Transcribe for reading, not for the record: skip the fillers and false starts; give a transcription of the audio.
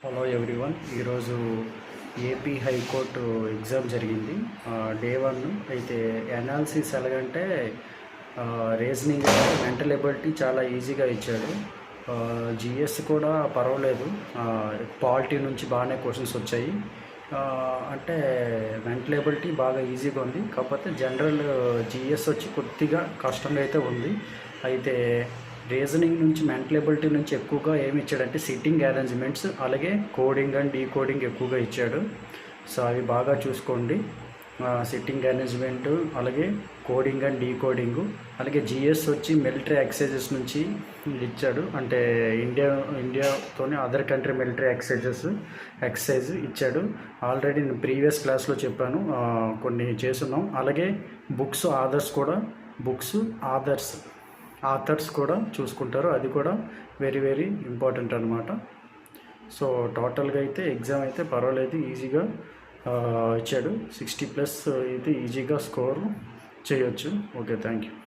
Hello everyone. ఈరోజు AP high court exam జరిగింది. Day 1 అయితే అనాలిసిస్ ఎలాగంటే రీజనింగ్, మెంటల్ ఎబిలిటీ చాలా ఈజీగా ఇచ్చాడు. జిఎస్ కూడా పర్వాలేదు, పాలిటీ నుంచి బాగానే క్వశ్చన్స్ వచ్చాయి. అంటే మెంటల్ ఎబిలిటీ బాగా ఈజీగా ఉంది. కాకపోతే జనరల్ జిఎస్ వచ్చి కొద్దిగా కష్టంగా అయితే ఉంది. అయితే రీజనింగ్ నుంచి, మెంటల్ ఎబిలిటీ నుంచి ఎక్కువగా ఏమి ఇచ్చాడంటే సిట్టింగ్ అరేంజ్మెంట్స్, అలాగే కోడింగ్ అండ్ డీకోడింగ్ ఎక్కువగా ఇచ్చాడు. సో అవి బాగా చూసుకోండి. సిట్టింగ్ అరేంజ్మెంట్, అలాగే కోడింగ్ అండ్ డీకోడింగు, అలాగే జిఎస్ వచ్చి మిలిటరీ ఎక్సైజెస్ నుంచి ఇచ్చాడు. అంటే ఇండియాతోనే అదర్ కంట్రీ మిలిటరీ ఎక్సైజ్ ఇచ్చాడు. ఆల్రెడీ నేను ప్రీవియస్ క్లాస్లో చెప్పాను, కొన్ని చేస్తున్నాం. అలాగే ఆథర్స్ కూడా చూసుకుంటారు. అది కూడా వెరీ వెరీ ఇంపార్టెంట్ అనమాట. సో టోటల్గా అయితే ఎగ్జామ్ అయితే పర్వాలేదు, ఈజీగా ఇచ్చాడు. 60+ అయితే ఈజీగా స్కోర్ చేయొచ్చు. Okay, thank you.